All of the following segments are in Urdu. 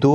2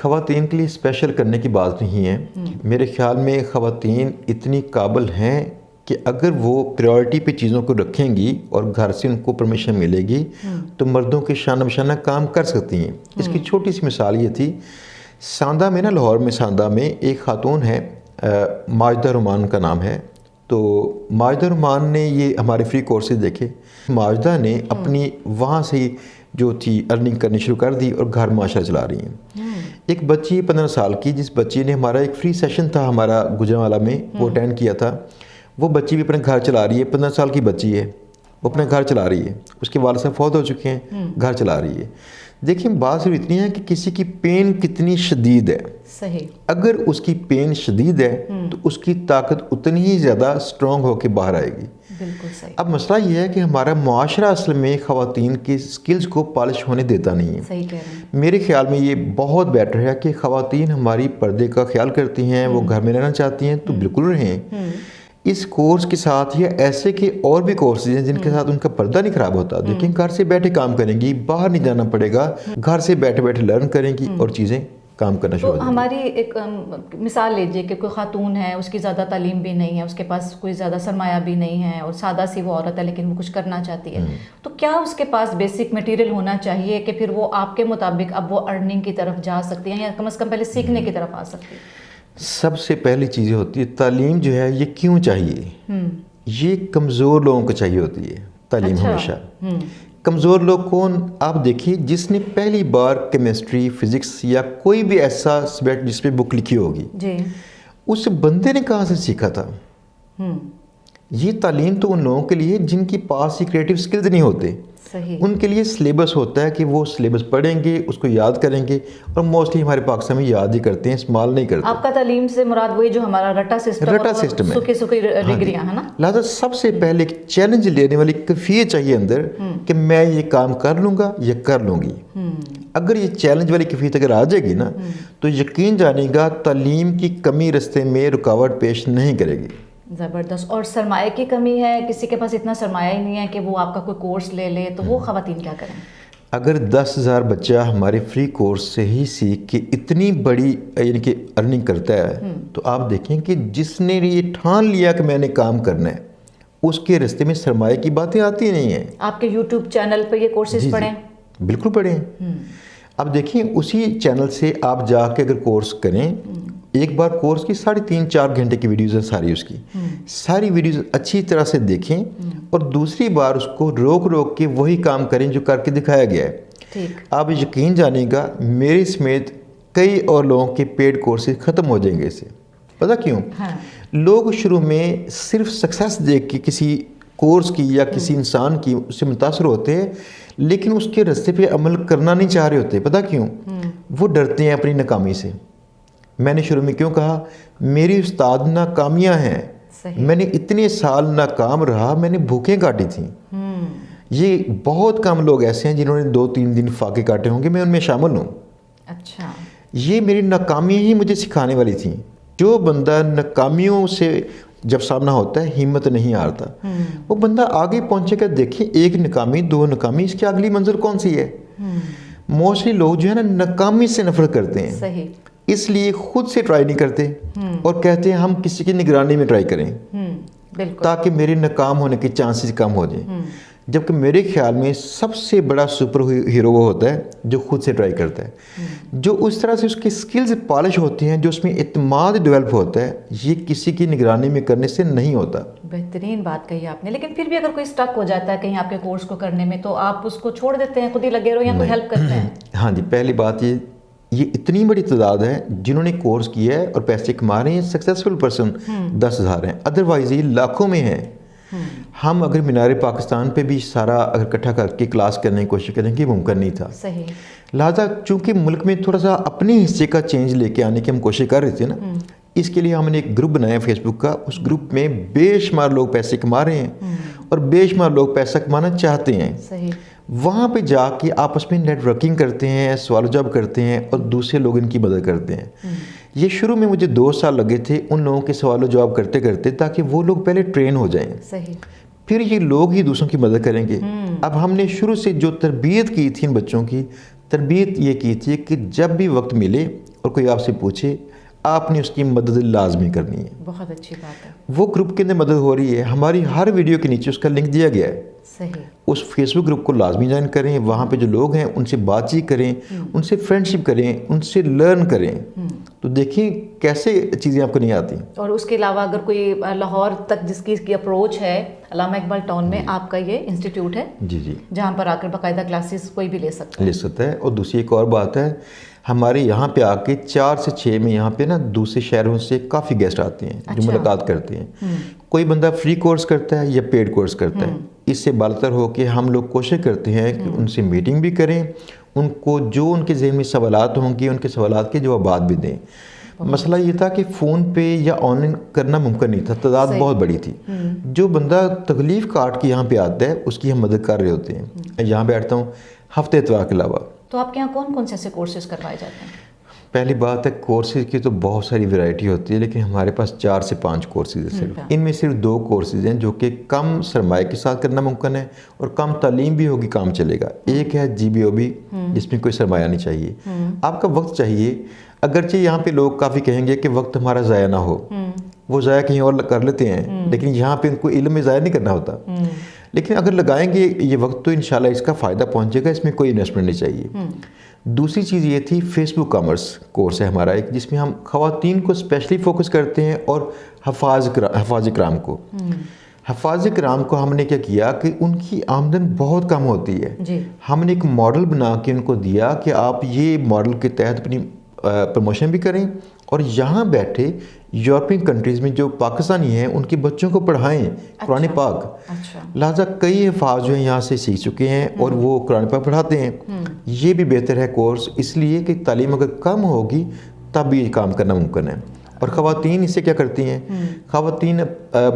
خواتین کے لیے اسپیشل کرنے کی بات نہیں ہے. میرے خیال میں خواتین اتنی قابل ہیں کہ اگر وہ پریورٹی پہ چیزوں کو رکھیں گی اور گھر سے ان کو پرمیشن ملے گی تو مردوں کے شانہ بشانہ کام کر سکتی ہیں. اس کی چھوٹی سی مثال یہ تھی, ساندہ میں نا, لاہور میں ساندہ میں ایک خاتون ہے, ماجدہ رومان کا نام ہے. تو ماجدہ رومان نے یہ ہمارے فری کورسز دیکھے. ماجدہ نے اپنی وہاں سے جو تھی ارننگ کرنی شروع کر دی اور گھر معاشرہ چلا رہی ہیں. ایک بچی 15 سال کی, جس بچی نے ہمارا ایک فری سیشن تھا ہمارا گجرانوالہ میں, وہ اٹینڈ کیا تھا, وہ بچی بھی اپنے گھر چلا رہی ہے. 15 سال کی بچی ہے, وہ اپنے گھر چلا رہی ہے. اس کے والد صاحب فوت ہو چکے ہیں, گھر چلا رہی ہے. دیکھیں بات صرف اتنی ہے کہ کسی کی پین کتنی شدید ہے. صحیح. اگر اس کی پین شدید ہے تو اس کی طاقت اتنی ہی زیادہ اسٹرانگ ہو کے باہر آئے گی. بالکل صحیح. اب مسئلہ یہ ہے کہ ہمارا معاشرہ اصل میں خواتین کی سکلز کو پالش ہونے دیتا نہیں ہے. صحیح کہہ رہے ہیں. میرے خیال میں یہ بہت بیٹر ہے کہ خواتین ہماری پردے کا خیال کرتی ہیں, وہ گھر میں رہنا چاہتی ہیں تو بالکل رہیں. اس کورس کے ساتھ یا ایسے کے اور بھی کورسز ہیں جن کے ساتھ ان کا پردہ نہیں خراب ہوتا. دیکھیں گھر سے بیٹھے کام کریں گی, باہر نہیں جانا پڑے گا, گھر سے بیٹھے بیٹھے لرن کریں گی اور چیزیں کام کرنا شروع ہو جائیں گی. ہماری ایک مثال لیجئے کہ کوئی خاتون ہے, اس کی زیادہ تعلیم بھی نہیں ہے, اس کے پاس کوئی زیادہ سرمایہ بھی نہیں ہے اور سادہ سی وہ عورت ہے لیکن وہ کچھ کرنا چاہتی ہے, تو کیا اس کے پاس بیسک مٹیریل ہونا چاہیے کہ پھر وہ آپ کے مطابق اب وہ ارننگ کی طرف جا سکتی ہیں یا کم از کم پہلے سیکھنے کی طرف آ سکتی ہے؟ سب سے پہلی چیزیں ہوتی ہے تعلیم جو ہے یہ کیوں چاہیے. یہ کمزور لوگوں کو چاہیے ہوتی ہے تعلیم. ہمیشہ کمزور لوگ کون, آپ دیکھیے جس نے پہلی بار کیمسٹری, فزکس یا کوئی بھی ایسا سبجیکٹ جس پہ بک لکھی ہوگی, اس بندے نے کہاں سے سیکھا تھا. یہ تعلیم تو ان لوگوں کے لیے جن کے پاس یہ کریٹیو سکلز نہیں ہوتے. صحیح. ان کے لیے سلیبس ہوتا ہے کہ وہ سلیبس پڑھیں گے, اس کو یاد کریں گے, اور موسٹلی ہمارے پاکستان میں یاد ہی کرتے ہیں, استعمال نہیں کرتے. آپ کا تعلیم سے مراد وہی جو ہمارا رٹا سسٹم ہے, سکھی ڈگریاں ہے نا. لہٰذا سب سے پہلے ایک چیلنج لینے والی کیفیت چاہیے اندر کہ میں یہ کام کر لوں گا یا کر لوں گی. اگر یہ چیلنج والی کیفیت اگر آ جائے گی نا تو یقین جانے گا تعلیم کی کمی رستے میں رکاوٹ پیش نہیں کرے گی. زبردست. اور سرمایہ کی کمی ہے, کسی کے پاس اتنا سرمایہ ہی نہیں ہے کہ وہ آپ کا کوئی کورس لے لے, تو وہ خواتین کیا کریں؟ اگر 10,000 بچہ ہمارے فری کورس سے ہی سیکھ کے اتنی بڑی یعنی کہ ارننگ کرتا ہے تو آپ دیکھیں کہ جس نے یہ ٹھان لیا کہ میں نے کام کرنا ہے, اس کے رستے میں سرمایہ کی باتیں آتی نہیں ہیں. آپ کے یوٹیوب چینل پہ یہ کورسز پڑھیں. بالکل پڑھیں. اب دیکھیں اسی چینل سے آپ جا کے اگر کورس کریں, ایک بار کورس کی 3.5-4 گھنٹے کی ویڈیوز ہیں ساری, اس کی ساری ویڈیوز اچھی طرح سے دیکھیں اور دوسری بار اس کو روک کے وہی کام کریں جو کر کے دکھایا گیا ہے. آپ یقین جانیں گا میرے سمیت کئی اور لوگوں کے پیڈ کورسز ختم ہو جائیں گے اس سے. پتہ کیوں؟ لوگ شروع میں صرف سکسیس دیکھ کے کسی کورس کی یا کسی انسان کی اس سے متاثر ہوتے ہیں, لیکن اس کے راستے پہ عمل کرنا نہیں چاہ رہے ہوتے. پتہ کیوں؟ وہ ڈرتے ہیں اپنی ناکامی سے. میں نے شروع میں کیوں کہا میری استاد ناکامیاں ہیں. میں نے اتنے سال ناکام رہا, میں نے بھوکیں کاٹی تھیں. یہ بہت کم لوگ ایسے ہیں جنہوں نے 2-3 دن فاقے کاٹے ہوں گے, میں ان میں شامل ہوں. اچھا. یہ میری ناکامیاں ہی مجھے سکھانے والی تھیں. جو بندہ ناکامیوں سے جب سامنا ہوتا ہے ہمت نہیں ہارتا, وہ بندہ آگے پہنچے گا. دیکھیں 1 ناکامی 2 ناکامی, اس کی اگلی منزل کون سی ہے؟ موسٹلی لوگ جو ہے نا ناکامی سے نفرت کرتے ہیں. صحیح. اس لیے خود سے ٹرائی نہیں کرتے اور کہتے ہیں ہم کسی کی نگرانی میں ٹرائی کریں تاکہ میرے ناکام ہونے کے چانسز کم ہو جائیں. جبکہ میرے خیال میں سب سے بڑا سپر ہیرو وہ ہوتا ہے جو خود سے ٹرائی کرتا ہے, جو اس طرح سے اس کی سکلز پالش ہوتی ہیں, جو اس میں اعتماد ڈیولپ ہوتا ہے. یہ کسی کی نگرانی میں کرنے سے نہیں ہوتا. بہترین بات کہی آپ نے. لیکن پھر بھی اگر کوئی اسٹک ہو جاتا ہے کہیں آپ کے کورس کو کرنے میں, تو آپ اس کو چھوڑ دیتے ہیں, خود ہی لگے رہو, یا کوئی ہیلپ کرتے ہیں؟ ہاں جی, پہلی بات یہ اتنی بڑی تعداد ہے جنہوں نے کورس کیا ہے اور پیسے کما رہے ہیں. سکسیسفل پرسن 10,000 ہیں, ادروائز یہ لاکھوں میں ہیں. ہم اگر مینار پاکستان پہ بھی سارا اگر اکٹھا کر کے کلاس کرنے کی کوشش کریں گے ممکن نہیں تھا. صحیح. لہٰذا چونکہ ملک میں تھوڑا سا اپنے حصے کا چینج لے کے آنے کی ہم کوشش کر رہے تھے نا, اس کے لیے ہم نے ایک گروپ بنایا فیس بک کا. اس گروپ میں بے شمار لوگ پیسے کما رہے ہیں اور بے شمار لوگ پیسہ کمانا چاہتے ہیں. صحیح. وہاں پہ جا کے آپس میں نیٹ ورکنگ کرتے ہیں, سوال و جواب کرتے ہیں اور دوسرے لوگ ان کی مدد کرتے ہیں. یہ شروع میں مجھے 2 سال لگے تھے ان لوگوں کے سوال و جواب کرتے کرتے, تاکہ وہ لوگ پہلے ٹرین ہو جائیں. صحیح. پھر یہ لوگ ہی دوسروں کی مدد کریں گے. اب ہم نے شروع سے جو تربیت کی تھی ان بچوں کی, تربیت یہ کی تھی کہ جب بھی وقت ملے اور کوئی آپ سے پوچھے آپ نے اس کی مدد لازمی کرنی ہے. بہت اچھی بات ہے. وہ گروپ کے اندر مدد ہو رہی ہے, ہماری ہر ویڈیو کے نیچے اس کا لنک دیا گیا ہے. صحیح. اس فیس بک گروپ کو لازمی جوائن کریں, وہاں پہ جو لوگ ہیں ان سے بات چیت کریں, ان سے فرینڈشپ کریں, ان سے لرن کریں, تو دیکھیں کیسے چیزیں آپ کو نہیں آتی. اور اس کے علاوہ اگر کوئی لاہور تک جس کی اپروچ ہے, علامہ اقبال ٹاؤن میں آپ کا یہ انسٹیٹیوٹ ہے جی جی, جہاں پر آ کر باقاعدہ کلاسز کوئی بھی لے سکتا ہے. اور دوسری ایک اور بات ہے, ہمارے یہاں پہ آ کے 4 سے 6 میں یہاں پہ نا دوسرے شہروں سے کافی گیسٹ آتے ہیں جو ملاقات کرتے ہیں. کوئی بندہ فری کورس کرتا ہے یا پیڈ کورس کرتا ہے. اس سے بالتر ہو کے ہم لوگ کوشش کرتے ہیں کہ ان سے میٹنگ بھی کریں, ان کو جو ان کے ذہن میں سوالات ہوں گے ان کے سوالات کے جوابات بھی دیں. مسئلہ یہ تھا کہ فون پہ یا آن لائن کرنا ممکن نہیں تھا, تعداد بہت بڑی تھی. جو بندہ تکلیف کاٹ کے یہاں پہ آتا ہے اس کی ہم مدد کر رہے ہوتے ہیں. یہاں بیٹھتا ہوں ہفتے اتوار کے علاوہ. تو آپ کے یہاں کون کون سے ایسے کورسز کروائے جاتے ہیں؟ پہلی بات ہے کورسز کی تو بہت ساری ویرائٹی ہوتی ہے, لیکن ہمارے پاس 4 سے 5 کورسز ہیں صرف. ان میں صرف 2 کورسز ہیں جو کہ کم سرمایہ کے ساتھ کرنا ممکن ہے اور کم تعلیم بھی ہوگی, کام چلے گا. ایک ہے GBOB جس میں کوئی سرمایہ نہیں چاہیے, آپ کا وقت چاہیے. اگرچہ یہاں پہ لوگ کافی کہیں گے کہ وقت ہمارا ضائع نہ ہو, وہ ضائع کہیں اور کر لیتے ہیں, لیکن یہاں پہ ان کو علم میں ضائع نہیں کرنا ہوتا. لیکن اگر لگائیں گے یہ وقت تو انشاءاللہ اس کا فائدہ پہنچے گا, اس میں کوئی انویسٹمنٹ نہیں چاہیے. دوسری چیز یہ تھی فیس بک کامرس کورس ہے ہمارا ایک, جس میں ہم خواتین کو اسپیشلی فوکس کرتے ہیں اور حفاظ کرام کو. حفاظ کرام کو ہم نے کیا کیا کہ ان کی آمدن بہت کم ہوتی ہے. ہم نے ایک ماڈل بنا کے ان کو دیا کہ آپ یہ ماڈل کے تحت اپنی پروموشن بھی کریں اور یہاں بیٹھے یورپین کنٹریز میں جو پاکستانی ہیں ان کے بچوں کو پڑھائیں قرآن پاک. لہٰذا کئی حفاظ جو ہیں یہاں سے سیکھ چکے ہیں اور وہ قرآن پاک پڑھاتے ہیں. یہ بھی بہتر ہے کورس, اس لیے کہ تعلیم اگر کم ہوگی تب بھی یہ کام کرنا ممکن ہے. اور خواتین اس سے کیا کرتی ہیں, خواتین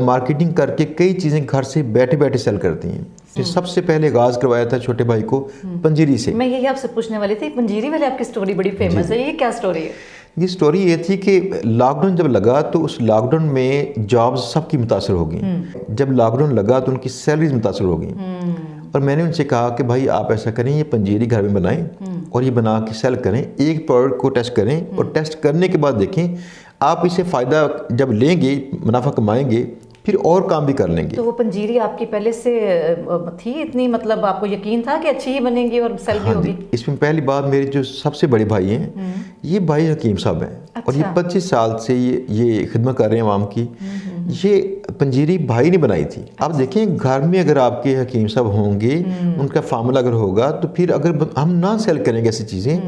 مارکیٹنگ کر کے کئی چیزیں گھر سے بیٹھے بیٹھے سیل کرتی ہیں. جو سب سے پہلے آغاز کروایا تھا چھوٹے بھائی کو پنجیری سے. میں یہی آپ سے پوچھنے والی تھی, پنجیری والے آپ کی سٹوری بڑی فیمس ہے, یہ کیا سٹوری ہے؟ یہ سٹوری یہ تھی کہ لاک ڈاؤن جب لگا تو اس لاک ڈاؤن میں جابز سب کی متاثر ہو گئیں. جب لاک ڈاؤن لگا تو ان کی سیلریز متاثر ہو گئیں. اور میں نے ان سے کہا کہ بھائی آپ ایسا کریں, یہ پنجیری گھر میں بنائیں اور یہ بنا کے سیل کریں, ایک پروڈکٹ کو ٹیسٹ کریں اور ٹیسٹ کرنے کے بعد دیکھیں آپ اسے فائدہ جب لیں گے, منافع کمائیں گے, پھر اور کام بھی کر لیں گے. تو وہ پنجیری آپ کی پہلے سے تھی اتنی, مطلب آپ کو یقین تھا کہ اچھی ہی بنے گی اور سیل بھی ہوگی؟ اس میں پہلی بات میرے جو سب سے بڑے بھائی ہیں یہ بھائی حکیم صاحب ہیں. اور یہ 25 سال سے یہ خدمت کر رہے ہیں عوام کی. یہ پنجیری بھائی نے بنائی تھی. آپ دیکھیں گھر میں اگر آپ کے حکیم صاحب ہوں گے, ان کا فارمولہ اگر ہوگا, تو پھر اگر ہم نہ سیل کریں گے ایسی چیزیں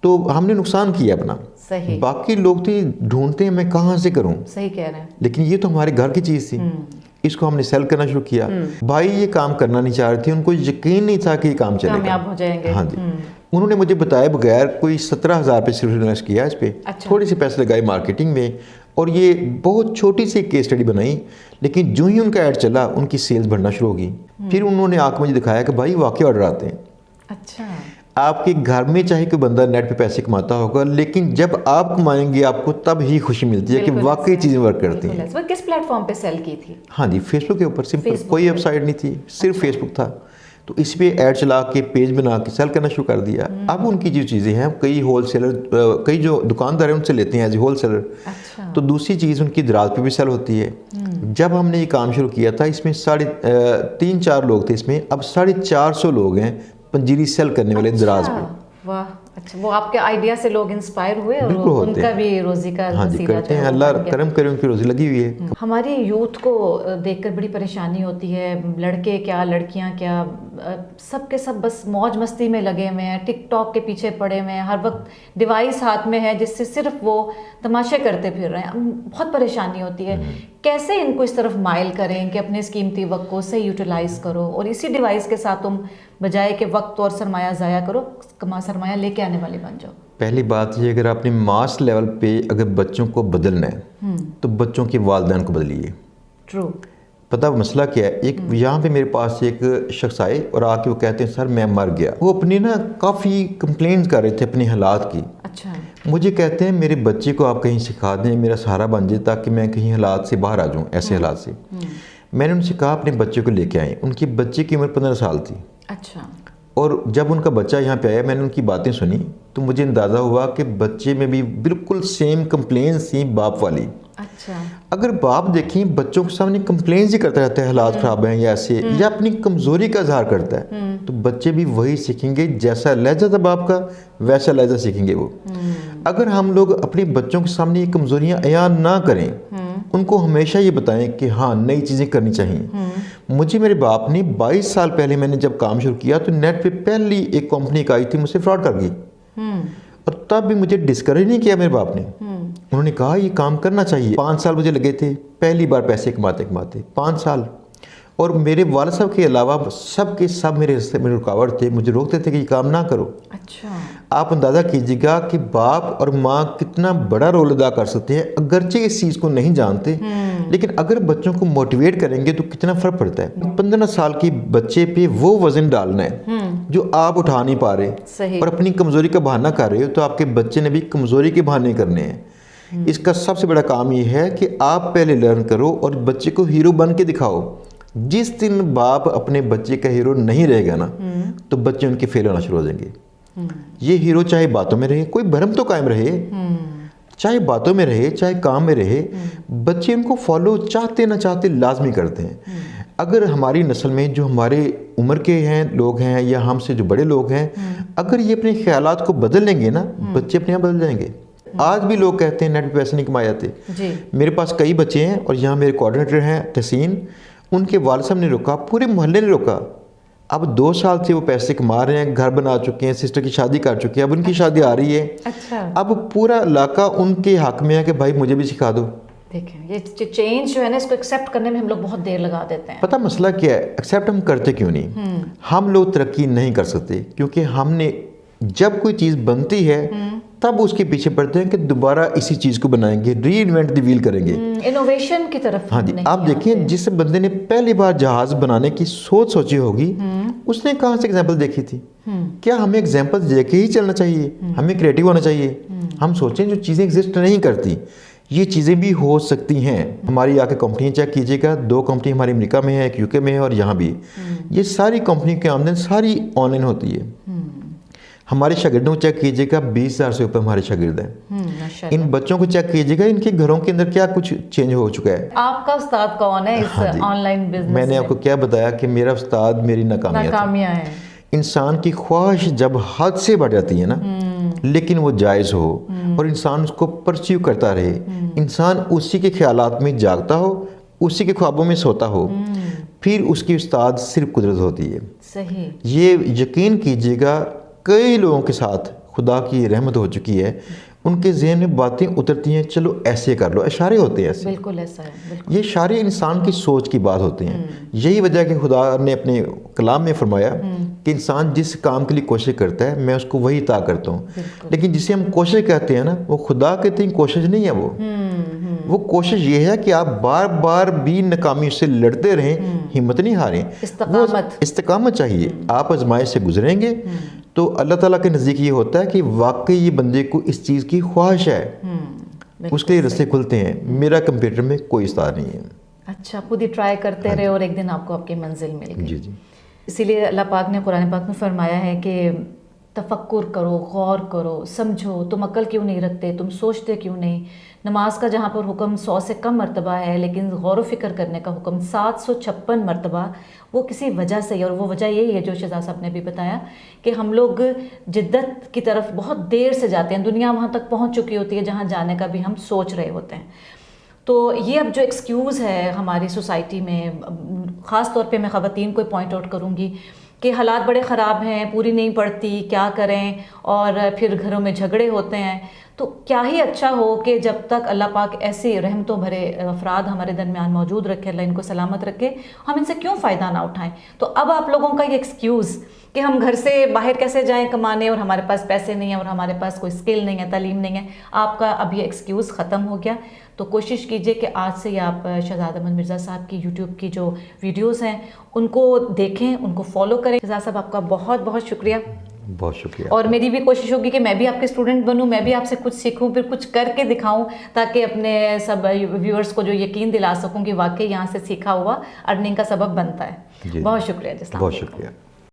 تو ہم نے نقصان کیا اپنا. صحیح. باقی لوگ تو ڈھونڈتے ہیں میں کہاں سے کروں. صحیح کہہ رہے ہیں. لیکن یہ تو ہمارے گھر کی چیز تھی, اس کو ہم نے سیل کرنا شروع کیا. بھائی یہ کام کرنا نہیں چاہ رہے تھے, ان کو یقین نہیں تھا کہ یہ کام چلے گا, کامیاب ہو جائیں گے. ہاں جی. انہوں نے مجھے بتائے بغیر کوئی 17,000 روپے صرف انویسٹ کیا اس پہ. تھوڑے سے پیسے لگائے مارکیٹنگ میں, اور یہ بہت چھوٹی سی کیس اسٹڈی بنائی. لیکن جو ہی ان کا ایڈ چلا ان کی سیلز بڑھنا شروع ہوگی. پھر انہوں نے آ کے مجھے دکھایا کہ بھائی واقعی آرڈر آتے ہیں. اچھا. آپ کے گھر میں چاہے کوئی بندہ نیٹ پہ پیسے کماتا ہوگا, لیکن جب آپ کمائیں گے آپ کو تب ہی خوشی ملتی ہے کہ واقعی چیزیں ورک کرتی ہیں. کس پلیٹ فارم پہ سیل کی تھی؟ ہاں جی, فیس بک کے اوپر. سمپل, کوئی ویب سائٹ نہیں تھی, صرف فیس بک تھا. تو اس پہ ایڈ چلا کے پیج بنا کے سیل کرنا شروع کر دیا. اب ان کی جو چیزیں ہیں کئی ہول سیلر, کئی جو دکاندار ہیں ان سے لیتے ہیں ایز اے ہول سیلر. تو دوسری چیز ان کی دراز پہ بھی سیل ہوتی ہے. جب ہم نے یہ کام شروع کیا تھا اس میں 3-4 لوگ تھے اس میں, اب 450 لوگ ہیں پنجیری سیل کرنے والے دراز پہ. واہ. اچھا, وہ آپ کے آئیڈیا سے لوگ انسپائر ہوئے اور ان کا بھی روزی کا وسیلہ کرتے ہیں. اللہ کرم کرے, ان کی روزی لگی ہوئی ہے. ہماری یوتھ کو دیکھ کر بڑی پریشانی ہوتی ہے, لڑکے کیا لڑکیاں کیا, سب کے سب بس موج مستی میں لگے ہوئے ہیں, ٹک ٹاک کے پیچھے پڑے ہوئے ہیں, ہر وقت ڈیوائس ہاتھ میں ہے جس سے صرف وہ تماشے کرتے پھر رہے ہیں. بہت پریشانی ہوتی ہے. کیسے ان کو اس طرف مائل کریں کہ اپنے اس قیمتی وقت کو صحیح یوٹیلائز کرو, اور اسی ڈیوائس کے ساتھ تم بجائے کہ وقت اور سرمایہ ضائع کرو, سرمایہ لے کے آنے والے بن جاؤ. پہلی بات یہ, اگر آپ نے ماس لیول پہ اگر بچوں کو بدلنا ہے تو بچوں کے والدین کو بدلیے. ٹرو. پتہ مسئلہ کیا ہے, ایک یہاں پہ میرے پاس ایک شخص آئے اور آ کے وہ کہتے ہیں سر میں مر گیا. وہ اپنی کافی کمپلینز کر رہے تھے اپنے حالات کی. اچھا. مجھے کہتے ہیں میرے بچے کو آپ کہیں سکھا دیں, میرا سہارا بن جائے تاکہ میں کہیں حالات سے باہر آ جاؤں, ایسے حالات سے. میں نے ان سے کہا اپنے بچے کو لے کے آئیں. ان کے بچے کی عمر 15 سال تھی. اچھا. اور جب ان کا بچہ یہاں پہ آیا میں نے ان کی باتیں سنی تو مجھے اندازہ ہوا کہ بچے میں بھی بالکل سیم کمپلینس تھیں باپ والی. اچھا. اگر باپ دیکھیں بچوں کے سامنے کمپلینس ہی کرتا رہتا ہے حالات خراب ہیں یا ایسے یا اپنی کمزوری کا اظہار کرتا ہے تو بچے بھی وہی سیکھیں گے. جیسا لہجہ تھا باپ کا ویسا لہجہ سیکھیں گے وہ. اگر ہم لوگ اپنے بچوں کے سامنے یہ کمزوریاں عیان نہ کریں, ان کو ہمیشہ یہ بتائیں کہ ہاں نئی چیزیں کرنی چاہیے. مجھے میرے باپ نے 22 سال پہلے میں نے جب کام شروع کیا تو نیٹ پہ پہلی ایک کمپنی کا آئی تھی, مجھ سے فراڈ کر گئی, اور تب بھی مجھے ڈسکریج نہیں کیا میرے باپ نے. انہوں نے کہا یہ کام کرنا چاہیے. 5 سال مجھے لگے تھے پہلی بار پیسے کماتے 5 سال. اور میرے والد صاحب کے علاوہ سب کے سب میرے راستے میں رکاوٹ تھے, مجھے روکتے تھے کہ یہ کام نہ کرو. اچھا. آپ اندازہ کیجیے گا کہ باپ اور ماں کتنا بڑا رول ادا کر سکتے ہیں, اگرچہ اس چیز کو نہیں جانتے لیکن اگر بچوں کو موٹیویٹ کریں گے تو کتنا فرق پڑتا ہے. 15 سال کی بچے پہ وہ وزن ڈالنا ہے جو آپ اٹھا نہیں پا رہے صحیح. اور اپنی کمزوری کا بہانہ کر رہے ہو, تو آپ کے بچے نے بھی کمزوری کے بہانے کرنے ہیں. اس کا سب سے بڑا کام یہ ہے کہ آپ پہلے لرن کرو اور بچے کو ہیرو بن کے دکھاؤ. جس دن باپ اپنے بچے کا ہیرو نہیں رہے گا نا تو بچے ان کے فیل ہونا شروع ہو جائیں گے. یہ ہیرو چاہے باتوں میں رہے, کوئی بھرم تو قائم رہے, چاہے باتوں میں رہے چاہے کام میں رہے, بچے ان کو فالو چاہتے نہ چاہتے لازمی کرتے ہیں. اگر ہماری نسل میں جو ہمارے عمر کے ہیں لوگ ہیں یا ہم سے جو بڑے لوگ ہیں, اگر یہ اپنے خیالات کو بدل لیں گے نا بچے اپنے آپ بدل جائیں گے. آج بھی لوگ کہتے ہیں نیٹ پہ پیسے نہیں کمائے جاتے. میرے پاس کئی بچے ہیں اور یہاں میرے کوآرڈینیٹر ہیں تحسین, ان کے والد صاحب نے روکا, پورے محلے نے روکا. اب 2 سال سے وہ پیسے کما رہے ہیں, گھر بنا چکے ہیں, سسٹر کی شادی کر چکے ہیں, اب ان کی شادی آ رہی ہے. اب پورا علاقہ ان کے حق میں ہے کہ بھائی مجھے بھی سکھا دو. دیکھیں یہ چینج جو ہے نا اس کو ایکسیپٹ کرنے میں ہم لوگ بہت دیر لگا دیتے ہیں. پتہ مسئلہ کیا ہے, ایکسیپٹ ہم کرتے کیوں نہیں؟ ہم لوگ ترقی نہیں کر سکتے کیونکہ ہم نے جب کوئی چیز بنتی ہے تب اس کے پیچھے پڑتے ہیں کہ دوبارہ اسی چیز کو بنائیں گے, ری انوینٹ دی ویل کریں گے, انوویشن کی طرف. ہاں جی. آپ دیکھیں جس بندے نے پہلی بار جہاز بنانے کی سوچی ہوگی اس نے کہاں سے ایگزامپل دیکھی تھی؟ کیا ہمیں ایگزامپل دے کے ہی چلنا چاہیے؟ ہمیں کریٹیو ہونا چاہیے. ہم سوچیں جو چیزیں ایگزسٹ نہیں کرتی یہ چیزیں بھی ہو سکتی ہیں. ہماری آ کے کمپنیاں چیک کیجیے گا, 2 کمپنی ہماری امریکہ میں ہے, ایک UK میں ہے اور یہاں بھی. یہ ساری کمپنی کی آمدن ساری آن لائن ہوتی ہے. ہمارے شاگردوں کو چیک کیجیے گا, 20,000 سے اوپر ہمارے شاگرد ہیں. ان بچوں کو چیک کیجیے گا, ان کے گھروں کے اندر کیا کچھ چینج ہو چکا ہے. آپ کا استاد کون ہے اس آن لائن بزنس میں نے آپ کو کیا بتایا کہ میرا استاد میری ناکامیاں ہے. انسان کی خواہش جب حد سے بڑھ جاتی ہے نا لیکن وہ جائز ہو اور انسان اس کو پرسیو کرتا رہے, انسان اسی کے خیالات میں جاگتا ہو, اسی کے خوابوں میں سوتا ہو, پھر اس کی استاد صرف قدرت ہوتی ہے. صحیح. یہ یقین کیجیے گا کئی لوگوں کے ساتھ خدا کی رحمت ہو چکی ہے, ان کے ذہن میں باتیں اترتی ہیں, چلو ایسے کر لو, اشارے ہوتے ہیں ایسے. بالکل ایسا ہے. یہ اشارے انسان کی سوچ کی بات ہوتے ہیں. یہی وجہ ہے کہ خدا نے اپنے کلام میں فرمایا کہ انسان جس کام کے لیے کوشش کرتا ہے میں اس کو وہی عطا کرتا ہوں. لیکن جسے ہم کوشش کہتے ہیں نا وہ خدا کہتے ہیں کوشش نہیں ہے. وہ کوشش یہ ہے کہ آپ بار بار بھی ناکامی سے لڑتے رہیں, ہمت نہیں ہاریں. استقامت چاہیے. آپ آزمائش سے گزریں گے تو اللہ تعالیٰ کے نزدیک یہ ہوتا ہے کہ واقعی یہ بندے کو اس چیز کی خواہش ہے, اس کے رستے کھلتے ہیں. میرا کمپیوٹر میں کوئی استاد نہیں ہے. اچھا, خود ہی ٹرائی کرتے رہے اور ایک دن آپ کو آپ کی منزل مل گئی. جی جی. اسی لیے اللہ پاک نے قرآن پاک میں فرمایا ہے کہ تفکر کرو, غور کرو, سمجھو, تم عقل کیوں نہیں رکھتے, تم سوچتے کیوں نہیں. نماز کا جہاں پر حکم 100 سے کم مرتبہ ہے لیکن غور و فکر کرنے کا حکم 756 مرتبہ, وہ کسی وجہ سے, اور وہ وجہ یہی ہے جو شہزاد صاحب نے بھی بتایا کہ ہم لوگ جدت کی طرف بہت دیر سے جاتے ہیں. دنیا وہاں تک پہنچ چکی ہوتی ہے جہاں جانے کا بھی ہم سوچ رہے ہوتے ہیں. تو یہ اب جو ایکسکیوز ہے ہماری سوسائٹی میں, خاص طور پہ میں خواتین کو پوائنٹ آؤٹ کروں گی کہ حالات بڑے خراب ہیں, پوری نہیں پڑتی, کیا کریں, اور پھر گھروں میں جھگڑے ہوتے ہیں. تو کیا ہی اچھا ہو کہ جب تک اللہ پاک ایسے رحمتوں بھرے افراد ہمارے درمیان موجود رکھے, اللہ ان کو سلامت رکھے, ہم ان سے کیوں فائدہ نہ اٹھائیں. تو اب آپ لوگوں کا یہ ایکسکیوز کہ ہم گھر سے باہر کیسے جائیں کمانے اور ہمارے پاس پیسے نہیں ہیں اور ہمارے پاس کوئی اسکل نہیں ہے, تعلیم نہیں ہے, آپ کا اب یہ ایکسکیوز ختم ہو گیا. تو کوشش کیجئے کہ آج سے آپ شہزاد احمد مرزا صاحب کی یوٹیوب کی جو ویڈیوز ہیں ان کو دیکھیں, ان کو فالو کریں. شہزاد صاحب آپ کا بہت بہت شکریہ. بہت شکریہ. اور میری بھی کوشش ہوگی کہ میں بھی آپ کے اسٹوڈنٹ بنوں, میں بھی آپ سے کچھ سیکھوں, پھر کچھ کر کے دکھاؤں تاکہ اپنے سب ویورز کو جو یقین دلا سکوں کہ واقعی یہاں سے سیکھا ہوا ارننگ کا سبب بنتا ہے. بہت شکریہ. بہت شکریہ.